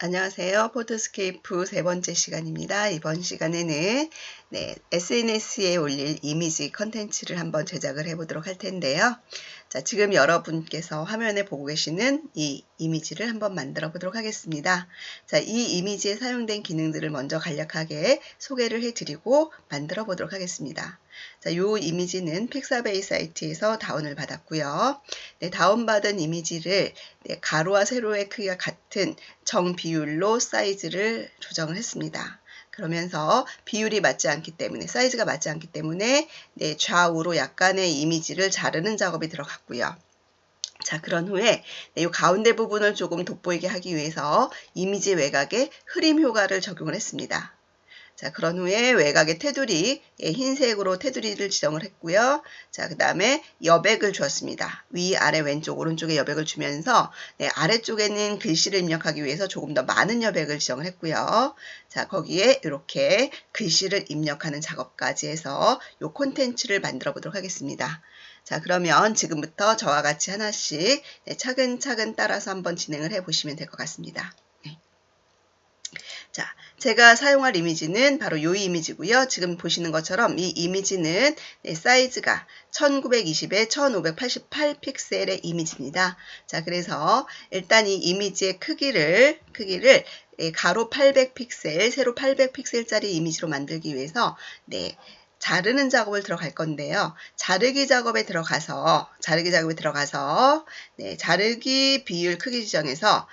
안녕하세요. 포토스케이프 세 번째 시간입니다. 이번 시간에는 SNS에 올릴 이미지 컨텐츠를 한번 제작을 해보도록 할 텐데요. 자, 지금 여러분께서 화면에 보고 계시는 이 이미지를 한번 만들어 보도록 하겠습니다. 자, 이 이미지에 사용된 기능들을 먼저 간략하게 소개를 해드리고 만들어 보도록 하겠습니다. 자, 이 이미지는 픽사베이 사이트에서 다운을 받았고요. 다운받은 이미지를 가로와 세로의 크기가 같은 정비율로 사이즈를 조정을 했습니다. 그러면서 비율이 맞지 않기 때문에 사이즈가 맞지 않기 때문에 좌우로 약간의 이미지를 자르는 작업이 들어갔고요. 자, 그런 후에 이 가운데 부분을 조금 돋보이게 하기 위해서 이미지 외곽에 흐림 효과를 적용을 했습니다. 자, 그런 후에 외곽의 테두리, 흰색으로 테두리를 지정을 했고요. 자, 그 다음에 여백을 주었습니다. 위, 아래, 왼쪽, 오른쪽에 여백을 주면서 아래쪽에는 글씨를 입력하기 위해서 조금 더 많은 여백을 지정을 했고요. 자, 거기에 이렇게 글씨를 입력하는 작업까지 해서 이 콘텐츠를 만들어 보도록 하겠습니다. 자, 그러면 지금부터 저와 같이 하나씩 차근차근 따라서 한번 진행을 해 보시면 될 것 같습니다. 자, 제가 사용할 이미지는 바로 이 이미지고요. 지금 보시는 것처럼 이 이미지는 사이즈가 1920에 1588 픽셀의 이미지입니다. 자, 그래서 일단 이 이미지의 크기를 가로 800 픽셀, 세로 800 픽셀짜리 이미지로 만들기 위해서 자르는 작업을 들어갈 건데요. 자르기 작업에 들어가서 자르기 비율 크기 지정에서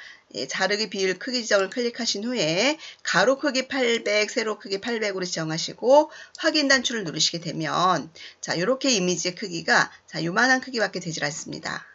자르기 비율 크기 지정을 클릭하신 후에 가로 크기 800, 세로 크기 800으로 지정하시고 확인 단추를 누르시게 되면 자, 이렇게 이미지의 크기가 요만한 크기밖에 되질 않습니다.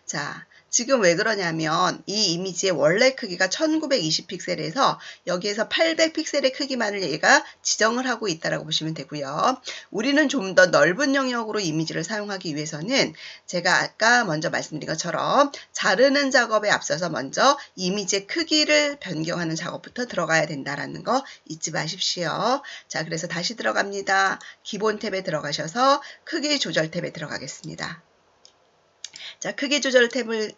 자, 지금 왜 그러냐면 이 이미지의 원래 크기가 1920 픽셀에서 여기에서 800 픽셀의 크기만을 얘가 지정을 하고 있다라고 보시면 되고요. 우리는 좀 더 넓은 영역으로 이미지를 사용하기 위해서는 제가 아까 먼저 말씀드린 것처럼 자르는 작업에 앞서서 먼저 이미지의 크기를 변경하는 작업부터 들어가야 된다라는 거 잊지 마십시오. 자, 그래서 다시 들어갑니다. 기본 탭에 들어가셔서 크기 조절 탭에 들어가겠습니다. 자, 크기 조절 탭을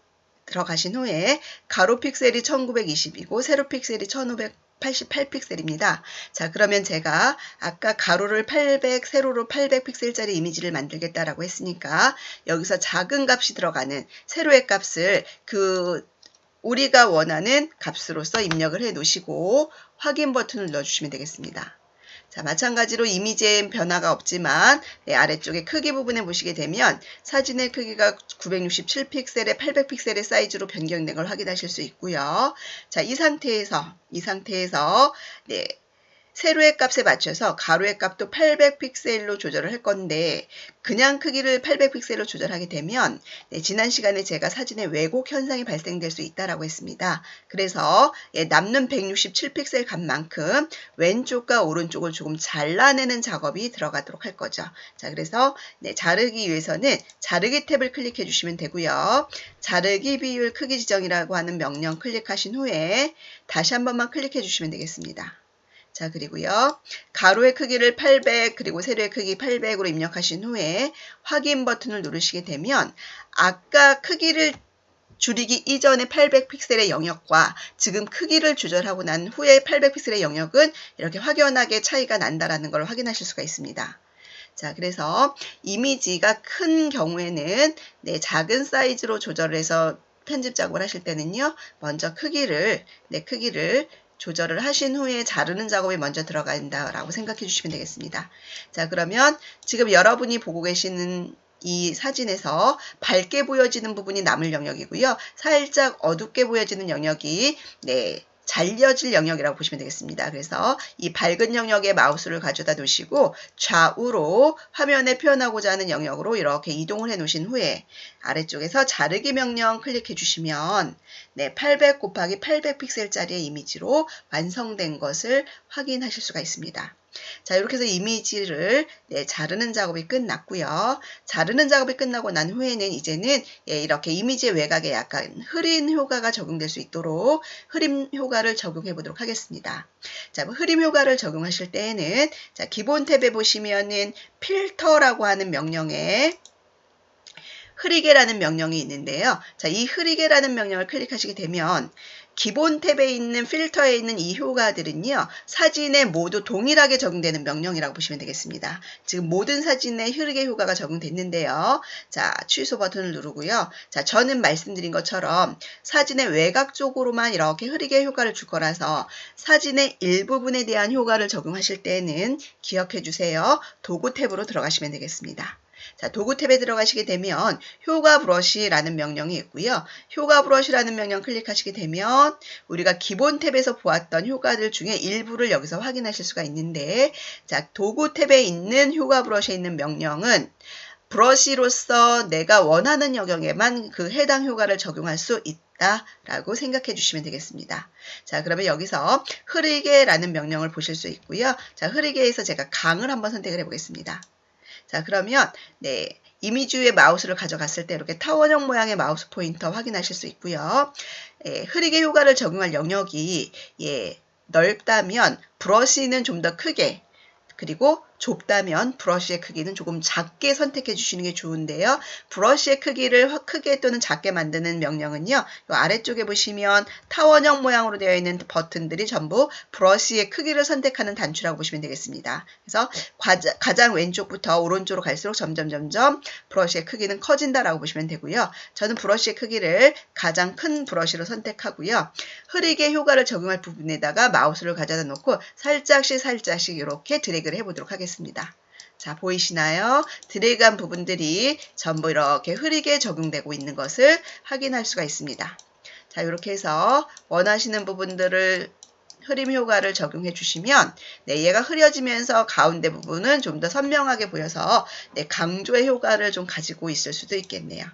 들어가신 후에 가로 픽셀이 1920이고 세로 픽셀이 1588 픽셀입니다. 자, 그러면 제가 아까 가로를 800, 세로로 800 픽셀짜리 이미지를 만들겠다라고 했으니까 여기서 작은 값이 들어가는 세로의 값을 우리가 원하는 값으로서 입력을 해 놓으시고 확인 버튼을 눌러주시면 되겠습니다. 자, 마찬가지로 이미지엔 변화가 없지만 아래쪽에 크기 부분에 보시게 되면 사진의 크기가 967 픽셀에 800 픽셀의 사이즈로 변경된 걸 확인하실 수 있고요. 자, 이 상태에서 세로의 값에 맞춰서 가로의 값도 800 픽셀로 조절을 할 건데 그냥 크기를 800 픽셀로 조절하게 되면 지난 시간에 제가 사진의 왜곡 현상이 발생될 수 있다라고 했습니다. 그래서 남는 167 픽셀 값만큼 왼쪽과 오른쪽을 조금 잘라내는 작업이 들어가도록 할 거죠. 자, 그래서 자르기 위해서는 자르기 탭을 클릭해 주시면 되고요. 자르기 비율 크기 지정이라고 하는 명령 클릭하신 후에 다시 한 번만 클릭해 주시면 되겠습니다. 자, 그리고요. 가로의 크기를 800 그리고 세로의 크기 800으로 입력하신 후에 확인 버튼을 누르시게 되면 아까 크기를 줄이기 이전의 800 픽셀의 영역과 지금 크기를 조절하고 난 후에 800 픽셀의 영역은 이렇게 확연하게 차이가 난다라는 걸 확인하실 수가 있습니다. 자, 그래서 이미지가 큰 경우에는 작은 사이즈로 조절을 해서 편집 작업을 하실 때는요. 먼저 크기를 조절을 하신 후에 자르는 작업이 먼저 들어간다라고 생각해 주시면 되겠습니다. 자, 그러면 지금 여러분이 보고 계시는 이 사진에서 밝게 보여지는 부분이 남을 영역이고요. 살짝 어둡게 보여지는 영역이 잘려질 영역이라고 보시면 되겠습니다. 그래서 이 밝은 영역에 마우스를 가져다 놓으시고 좌우로 화면에 표현하고자 하는 영역으로 이렇게 이동을 해 놓으신 후에 아래쪽에서 자르기 명령 클릭해 주시면 800 곱하기 800 픽셀짜리의 이미지로 완성된 것을 확인하실 수가 있습니다. 자, 이렇게 해서 이미지를 자르는 작업이 끝났고요. 자르는 작업이 끝나고 난 후에는 이제는 이렇게 이미지의 외곽에 약간 흐림 효과가 적용될 수 있도록 흐림 효과를 적용해 보도록 하겠습니다. 자, 흐림 효과를 적용하실 때에는 자, 기본 탭에 보시면은 필터라고 하는 명령에 흐리게라는 명령이 있는데요. 자, 이 흐리게라는 명령을 클릭하시게 되면 기본 탭에 있는 필터에 있는 이 효과들은요, 사진에 모두 동일하게 적용되는 명령이라고 보시면 되겠습니다. 지금 모든 사진에 흐리게 효과가 적용됐는데요. 자, 취소 버튼을 누르고요. 자, 저는 말씀드린 것처럼 사진의 외곽 쪽으로만 이렇게 흐리게 효과를 줄 거라서 사진의 일부분에 대한 효과를 적용하실 때는 기억해 주세요. 도구 탭으로 들어가시면 되겠습니다. 자, 도구 탭에 들어가시게 되면 효과 브러쉬라는 명령이 있고요. 효과 브러쉬라는 명령 클릭하시게 되면 우리가 기본 탭에서 보았던 효과들 중에 일부를 여기서 확인하실 수가 있는데, 자, 도구 탭에 있는 효과 브러쉬에 있는 명령은 브러쉬로서 내가 원하는 영역에만 그 해당 효과를 적용할 수 있다라고 생각해 주시면 되겠습니다. 자, 그러면 여기서 흐리게라는 명령을 보실 수 있고요. 자, 흐리게에서 제가 강을 한번 선택을 해 보겠습니다. 자, 그러면 이미지 위에 마우스를 가져갔을 때 이렇게 타원형 모양의 마우스 포인터 확인하실 수 있고요. 흐리게 효과를 적용할 영역이 넓다면 브러쉬는 좀 더 크게, 그리고 좁다면 브러쉬의 크기는 조금 작게 선택해 주시는 게 좋은데요. 브러쉬의 크기를 크게 또는 작게 만드는 명령은요, 요 아래쪽에 보시면 타원형 모양으로 되어 있는 버튼들이 전부 브러쉬의 크기를 선택하는 단추라고 보시면 되겠습니다. 그래서 가장 왼쪽부터 오른쪽으로 갈수록 점점 브러쉬의 크기는 커진다라고 보시면 되고요. 저는 브러쉬의 크기를 가장 큰 브러쉬로 선택하고요. 흐리게 효과를 적용할 부분에다가 마우스를 가져다 놓고 살짝씩 이렇게 드래그를 해보도록 하겠습니다. 자, 보이시나요? 드래그한 부분들이 전부 이렇게 흐리게 적용되고 있는 것을 확인할 수가 있습니다. 자, 이렇게 해서 원하시는 부분들을 흐림 효과를 적용해 주시면 얘가 흐려지면서 가운데 부분은 좀 더 선명하게 보여서 강조의 효과를 좀 가지고 있을 수도 있겠네요.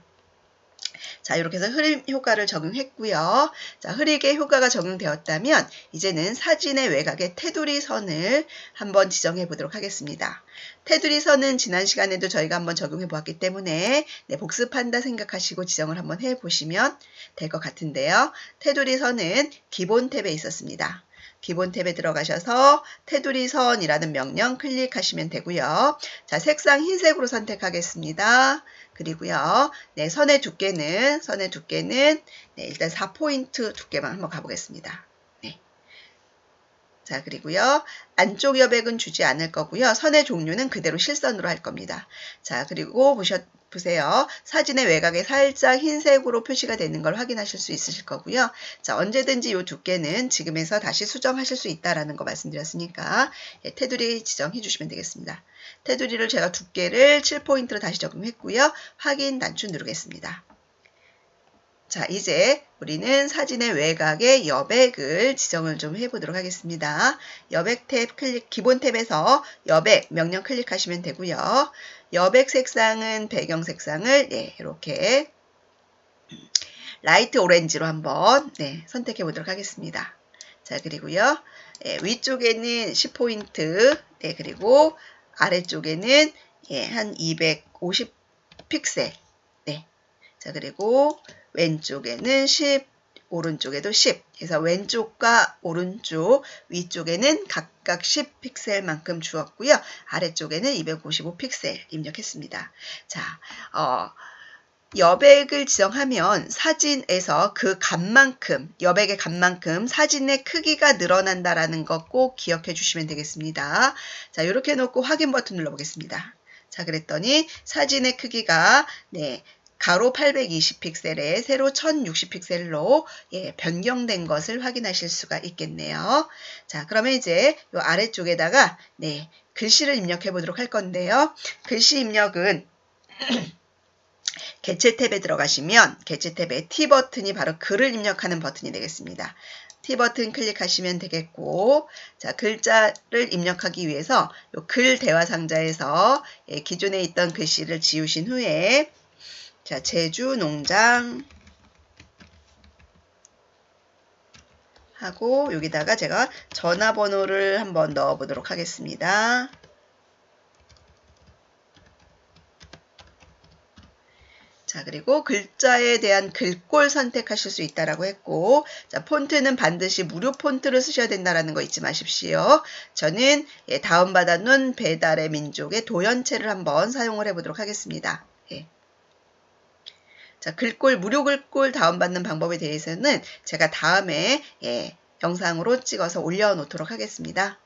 자, 이렇게 해서 흐림 효과를 적용했고요. 자, 흐리게 효과가 적용되었다면 이제는 사진의 외곽에 테두리 선을 한번 지정해 보도록 하겠습니다. 테두리 선은 지난 시간에도 저희가 한번 적용해 보았기 때문에 복습한다 생각하시고 지정을 한번 해 보시면 될 것 같은데요. 테두리 선은 기본 탭에 있었습니다. 기본 탭에 들어가셔서 테두리 선이라는 명령 클릭하시면 되고요. 자, 색상 흰색으로 선택하겠습니다. 그리고요, 선의 두께는 일단 4포인트 두께만 한번 가보겠습니다. 자, 그리고요, 안쪽 여백은 주지 않을 거고요. 선의 종류는 그대로 실선으로 할 겁니다. 자, 그리고 보세요. 사진의 외곽에 살짝 흰색으로 표시가 되는 걸 확인하실 수 있으실 거고요. 자, 언제든지 이 두께는 지금에서 다시 수정하실 수 있다라는 거 말씀드렸으니까 테두리 지정해 주시면 되겠습니다. 테두리를 제가 두께를 7포인트로 다시 적용했고요. 확인 단추 누르겠습니다. 자, 이제 우리는 사진의 외곽의 여백을 지정을 좀 해보도록 하겠습니다. 여백 탭 기본 탭에서 여백 명령 클릭하시면 되고요. 여백 색상은 배경 색상을 이렇게 라이트 오렌지로 한번 선택해 보도록 하겠습니다. 자, 그리고요, 위쪽에는 10포인트, 그리고 아래쪽에는 한 250 픽셀, 자, 그리고 왼쪽에는 10, 오른쪽에도 10. 그래서 왼쪽과 오른쪽, 위쪽에는 각각 10 픽셀만큼 주었고요. 아래쪽에는 255 픽셀 입력했습니다. 자, 여백을 지정하면 사진에서 그 값만큼, 여백의 값만큼 사진의 크기가 늘어난다라는 거 꼭 기억해 주시면 되겠습니다. 자, 이렇게 해놓고 확인 버튼 눌러보겠습니다. 자, 그랬더니 사진의 크기가 가로 820픽셀에 세로 1060픽셀로 변경된 것을 확인하실 수가 있겠네요. 자, 그러면 이제 이 아래쪽에다가 글씨를 입력해 보도록 할 건데요. 글씨 입력은 개체 탭에 들어가시면 개체 탭에 T 버튼이 바로 글을 입력하는 버튼이 되겠습니다. T 버튼 클릭하시면 되겠고, 자, 글자를 입력하기 위해서 이 글 대화 상자에서 기존에 있던 글씨를 지우신 후에 자, 제주 농장 하고 여기다가 제가 전화번호를 한번 넣어 보도록 하겠습니다. 자, 그리고 글자에 대한 글꼴 선택하실 수 있다라고 했고, 자, 폰트는 반드시 무료 폰트를 쓰셔야 된다라는 거 잊지 마십시오. 저는 다운받아 놓은 배달의 민족의 도연체를 한번 사용을 해보도록 하겠습니다. 자, 글꼴, 무료 글꼴 다운받는 방법에 대해서는 제가 다음에 영상으로 찍어서 올려놓도록 하겠습니다.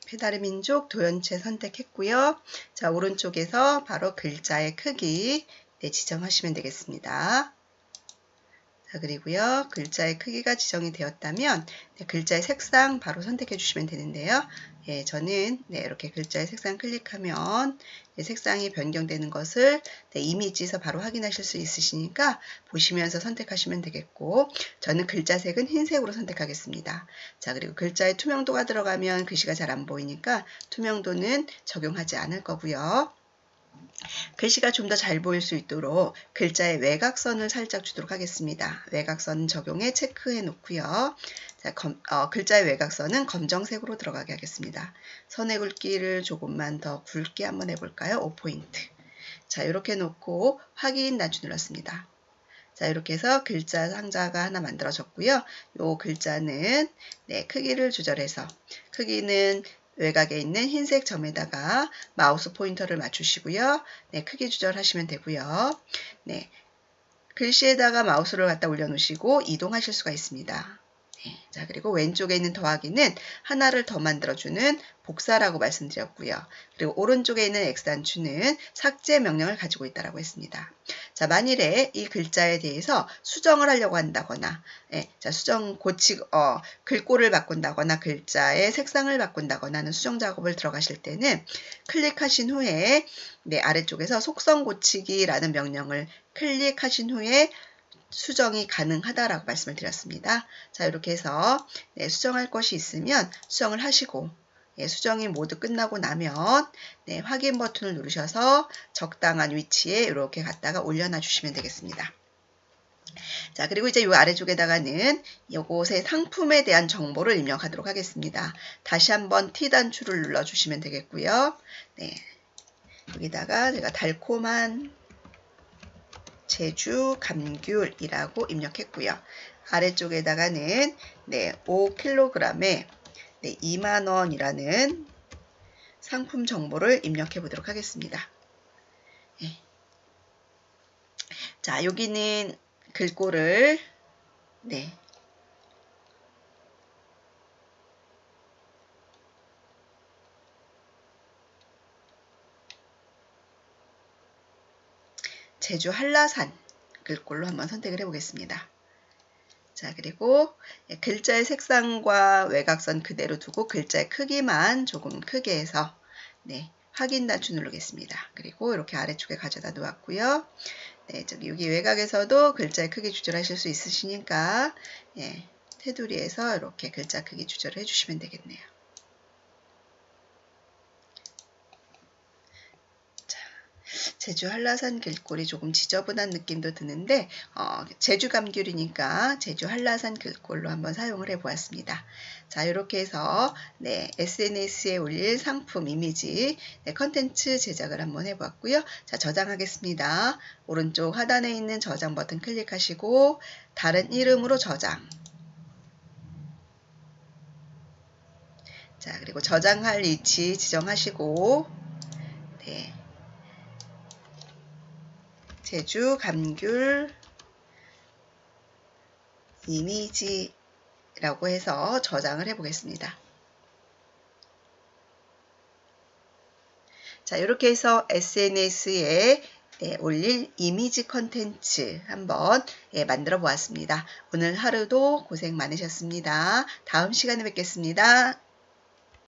페달의 민족 도연체 선택했고요. 자, 오른쪽에서 바로 글자의 크기 지정하시면 되겠습니다. 자, 그리고요. 글자의 크기가 지정이 되었다면 글자의 색상 바로 선택해 주시면 되는데요. 저는 이렇게 글자의 색상 클릭하면 색상이 변경되는 것을 이미지에서 바로 확인하실 수 있으시니까 보시면서 선택하시면 되겠고, 저는 글자색은 흰색으로 선택하겠습니다. 자, 그리고 글자의 투명도가 들어가면 글씨가 잘 안 보이니까 투명도는 적용하지 않을 거고요. 글씨가 좀 더 잘 보일 수 있도록 글자의 외곽선을 살짝 주도록 하겠습니다. 외곽선 적용에 체크해 놓고요. 자, 글자의 외곽선은 검정색으로 들어가게 하겠습니다. 선의 굵기를 조금만 더 굵게 한번 해볼까요? 5포인트. 자, 이렇게 놓고 확인 단추 눌렀습니다. 자, 이렇게 해서 글자 상자가 하나 만들어졌고요. 이 글자는 크기를 조절해서, 크기는 외곽에 있는 흰색 점에다가 마우스 포인터를 맞추시고요. 크기 조절하시면 되고요. 글씨에다가 마우스를 갖다 올려놓으시고 이동하실 수가 있습니다. 자, 그리고 왼쪽에 있는 더하기는 하나를 더 만들어주는 복사라고 말씀드렸고요. 그리고 오른쪽에 있는 X단추는 삭제 명령을 가지고 있다고 했습니다. 자, 만일에 이 글자에 대해서 수정을 하려고 한다거나, 자, 글꼴을 바꾼다거나 글자의 색상을 바꾼다거나 하는 수정 작업을 들어가실 때는 클릭하신 후에 아래쪽에서 속성 고치기라는 명령을 클릭하신 후에 수정이 가능하다라고 말씀을 드렸습니다. 자, 이렇게 해서 수정할 것이 있으면 수정을 하시고, 수정이 모두 끝나고 나면 확인 버튼을 누르셔서 적당한 위치에 이렇게 갖다가 올려놔 주시면 되겠습니다. 자, 그리고 이제 이 아래쪽에다가는 이곳의 상품에 대한 정보를 입력하도록 하겠습니다. 다시 한번 T단추를 눌러주시면 되겠고요. 여기다가 제가 달콤한 제주 감귤이라고 입력했고요. 아래쪽에다가는 5kg에 2만원이라는 상품 정보를 입력해 보도록 하겠습니다. 자, 여기는 글꼴을 제주 한라산 글꼴로 한번 선택을 해보겠습니다. 자, 그리고 글자의 색상과 외곽선 그대로 두고 글자의 크기만 조금 크게 해서 확인 단추 누르겠습니다. 그리고 이렇게 아래쪽에 가져다 놓았고요. 여기 외곽에서도 글자의 크기 조절하실 수 있으시니까 테두리에서 이렇게 글자 크기 조절을 해주시면 되겠네요. 제주 한라산 글꼴이 조금 지저분한 느낌도 드는데 제주 감귤이니까 제주 한라산 글꼴로 한번 사용을 해 보았습니다. 자, 이렇게 해서 SNS에 올릴 상품 이미지 컨텐츠 제작을 한번 해 보았고요. 자, 저장하겠습니다. 오른쪽 하단에 있는 저장 버튼 클릭하시고 다른 이름으로 저장. 자, 그리고 저장할 위치 지정하시고 제주 감귤 이미지라고 해서 저장을 해 보겠습니다. 자, 이렇게 해서 SNS에 올릴 이미지 컨텐츠 한번 만들어 보았습니다. 오늘 하루도 고생 많으셨습니다. 다음 시간에 뵙겠습니다.